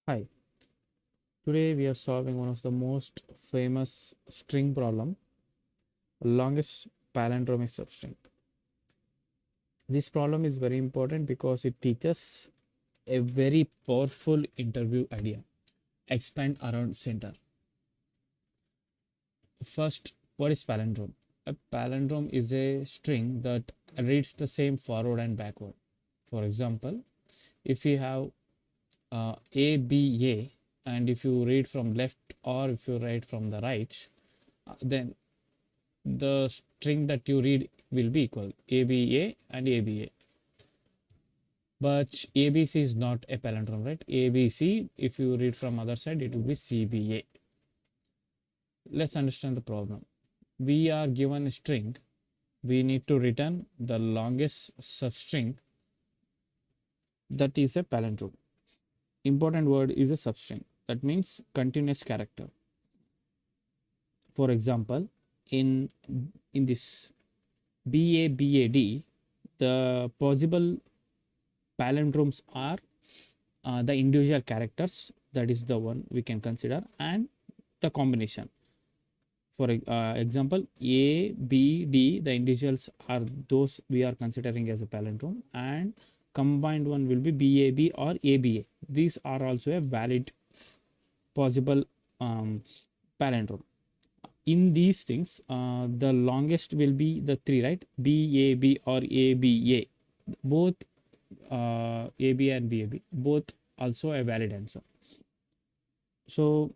Hi, today we are solving one of the most famous string problem, longest palindromic substring. This problem is very important because it teaches a very powerful interview idea. Expand around center. First, what is palindrome? A palindrome is a string that reads the same forward and backward. For example, if you have A, B, A, and if you read from left or if you read from the right, then the string that you read will be equal ABA and ABA. But ABC is not a palindrome, right? ABC, if you read from other side, it will be CBA. Let's understand the problem. We are given a string. We need to return the longest substring that is a palindrome. Important word is a substring. That means continuous character. For example, in this BABAD, the possible palindromes are the individual characters, that is the one we can consider, and the combination. For example, A, B, D, the individuals are those we are considering as a palindrome, and combined one will be BAB or ABA. These are also a valid possible palindrome. In these things, the longest will be the three, right? BAB or ABA. Both AB and BAB, both also a valid answer. So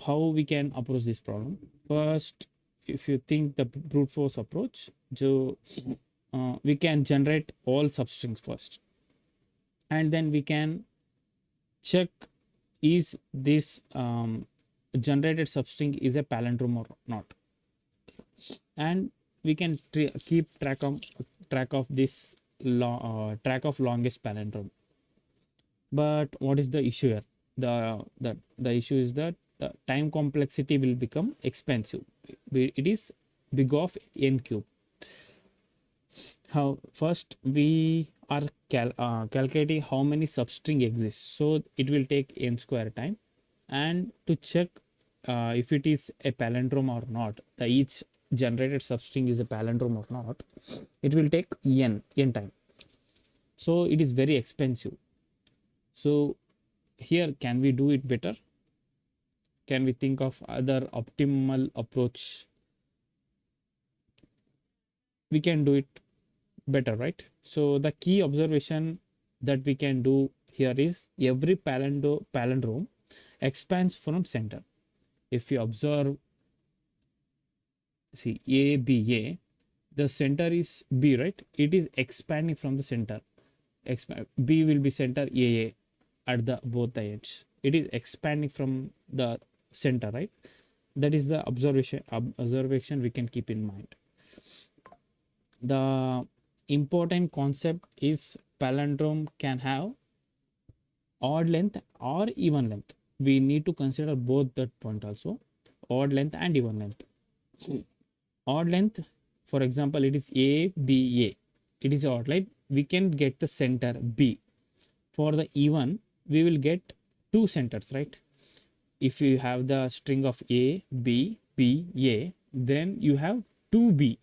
how we can approach this problem? First, if you think the brute force approach, so we can generate all substrings first, and then we can check is this generated substring is a palindrome or not, and we can keep track of this track of longest palindrome. But what is the issue here? The issue is that the time complexity will become expensive. It is big of n cube. How first we are calculating how many substring exist, so it will take n square time, and to check if it is a palindrome or not, the each generated substring is a palindrome or not, it will take n time. So it is very expensive. So here, can we do it better? Can we think of other optimal approach? We can do it better, right? So the key observation that we can do here is every palindrome expands from center. If you observe, see ABA, the center is B, right? It is expanding from the center. B will be center AA at the both the ends. It is expanding from the center, right? That is the observation we can keep in mind. The important concept is palindrome can have odd length or even length. We need to consider both that point also, odd length and even length. Odd length, for example, it is ABA. It is odd, right? We can get the center B. For the even, we will get two centers, right? If you have the string of A, B, B, A, then you have 2B.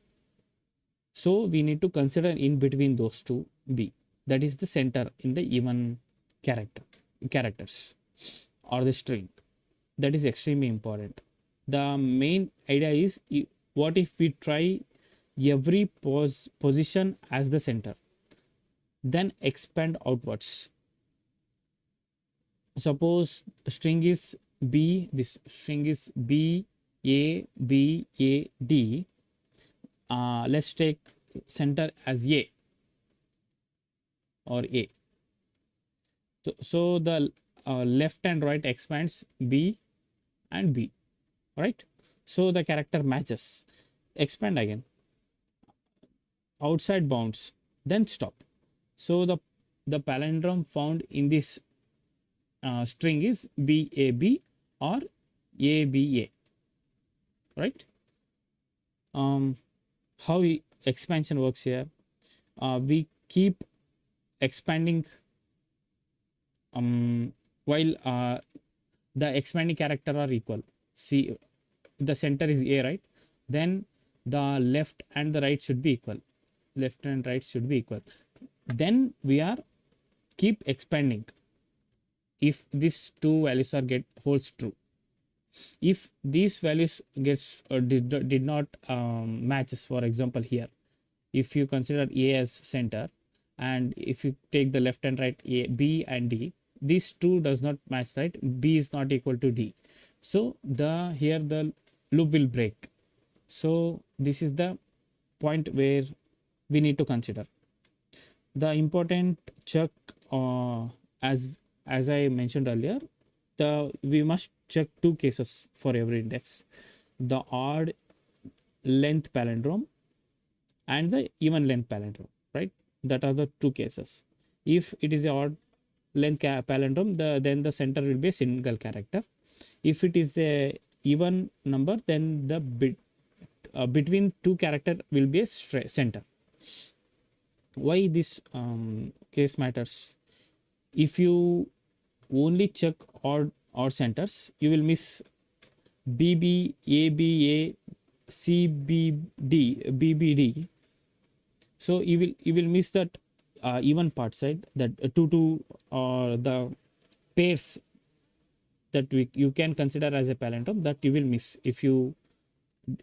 So we need to consider in between those two B. That is the center in the even characters or the string. That is extremely important. The main idea is, what if we try every position as the center, then expand outwards. Suppose string is B, this string is B, A, B, A, D. Let's take center as A or A. So the left and right expands B and B, right? So the character matches. Expand again, outside bounds, then stop. So the palindrome found in this string is BAB or ABA, right? How expansion works here? We keep expanding while the expanding character are equal. See, the center is A, right? Then the left and the right should be equal. Left and right should be equal. Then we are keep expanding if these two values are get holds true. If these values gets did not matches, for example here, if you consider A as center, and if you take the left and right, A, B and D, these two does not match, right? B is not equal to D, so the here the loop will break. So this is the point where we need to consider the important check. As I mentioned earlier, the we must check two cases for every index: the odd length palindrome and the even length palindrome, right? That are the two cases. If it is a odd length palindrome, then the center will be a single character. If it is a even number, then the between two character will be a center. Why this case matters? If you only check odd centers, you will miss BB, ABA, CBD, BBD. So you will miss that even part side, that two the pairs that you can consider as a palindrome, that you will miss if you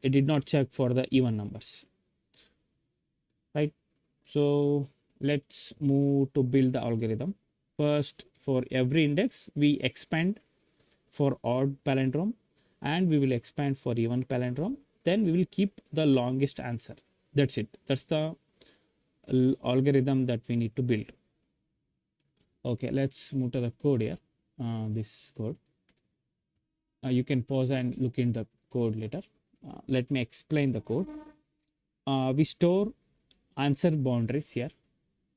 did not check for the even numbers, right? So let's move to build the algorithm. First, for every index we expand for odd palindrome, and we will expand for even palindrome. Then we will keep the longest answer. That's it. That's the algorithm that we need to build. Okay, let's move to the code here. This code, you can pause and look in the code later. Let me explain the code. We store answer boundaries here,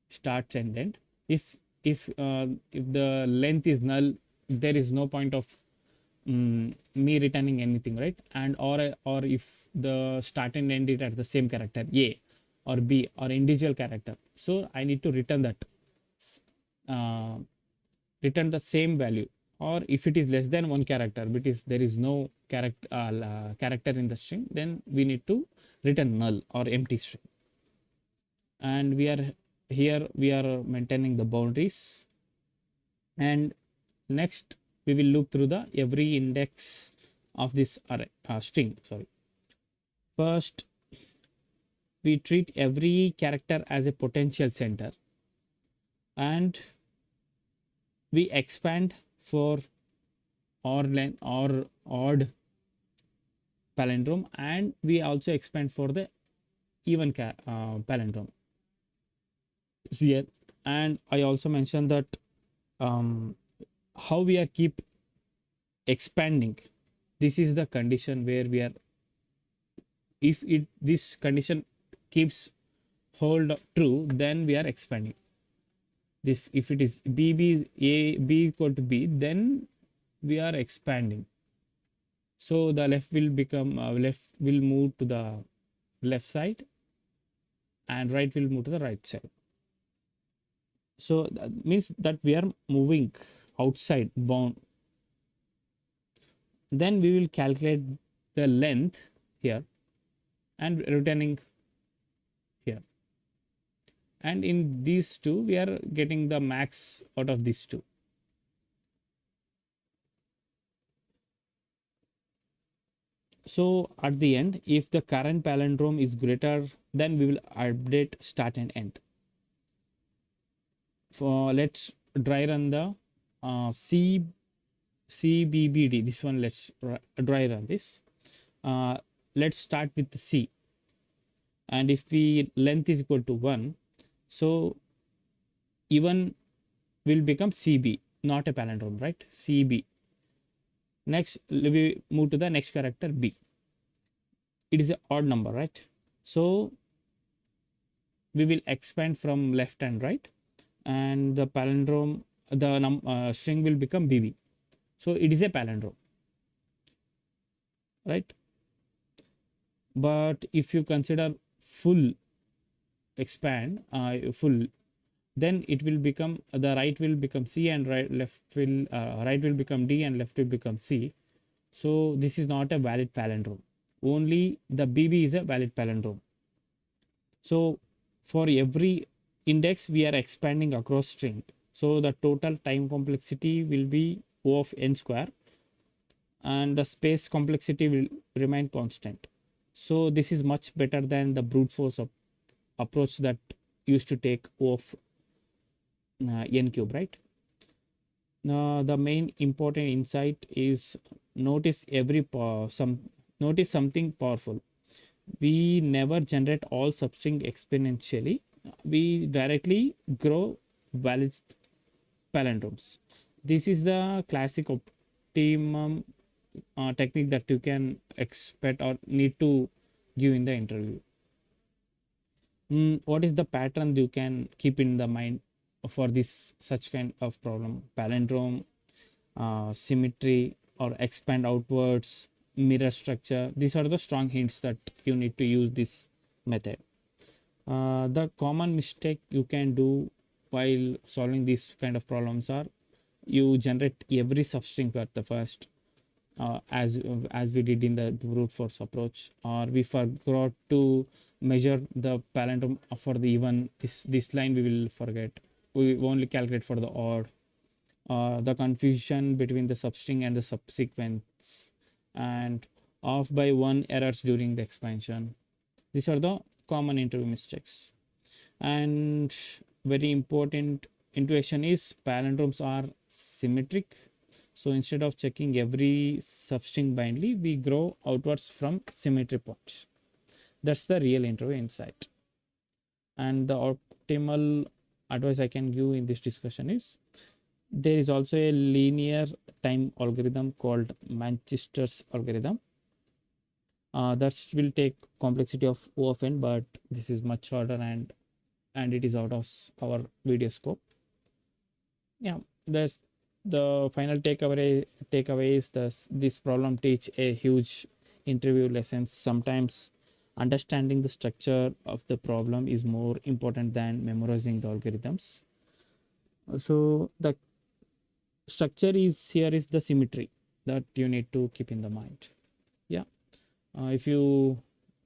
start and end. If the length is null, there is no point of me returning anything, right? And or if the start and end it at the same character, A or B or individual character, so I need to return that, return the same value. Or if it is less than one character, because there is no character in the string, then we need to return null or empty string. And we are here, we are maintaining the boundaries. And next we will look through the every index of this array, string, sorry. First, we treat every character as a potential center, and we expand for or odd palindrome, and we also expand for the even palindrome here. And I also mentioned that how we are keep expanding. This is the condition where we are, if this condition keeps hold true, then we are expanding. This, if it is B equal to B, then we are expanding. So the left will become left will move to the left side, and right will move to the right side. So that means that we are moving outside bound. Then we will calculate the length here and returning here. And in these two, we are getting the max out of these two. So at the end, if the current palindrome is greater, then we will update start and end. For let's dry run the CBBD. This one, let's dry run this. Let's start with the C. And if we length is equal to 1, so even will become CB, not a palindrome, right? CB. Next, we move to the next character B. It is an odd number, right? So we will expand from left and right, and the palindrome, the string will become BB. So it is a palindrome, right? But if you consider full expand, full then it will become the right will become C and right will become D and left will become C. So this is not a valid palindrome. Only the BB is a valid palindrome. So for every index we are expanding across string. So the total time complexity will be O of n square and the space complexity will remain constant. So this is much better than the brute force approach that used to take O of n cube, right? Now the main important insight is notice notice something powerful. We never generate all substring exponentially. We directly grow valid palindromes. This is the classic optimum technique that you can expect or need to give in the interview. What is the pattern you can keep in the mind for this such kind of problem? Palindrome, symmetry, or expand outwards, mirror structure. These are the strong hints that you need to use this method. The common mistake you can do while solving these kind of problems are you generate every substring at the first, as we did in the brute force approach, or we forgot to measure the palindrome for the even. This line we will forget. We only calculate for the odd. The confusion between the substring and the subsequence, and off by one errors during the expansion. These are the common interview mistakes. And very important intuition is palindromes are symmetric. So instead of checking every substring blindly, we grow outwards from symmetry points. That's the real interview insight. And the optimal advice I can give in this discussion is there is also a linear time algorithm called Manchester's algorithm. That will take complexity of O of n, but this is much shorter and it is out of our video scope. Yeah, that's the final takeaway is this problem teach a huge interview lessons. Sometimes understanding the structure of the problem is more important than memorizing the algorithms. So the structure is here is the symmetry that you need to keep in the mind. Yeah, if you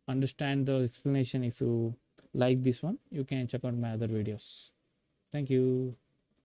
understand the explanation, if you like this one, you can check out my other videos. Thank you.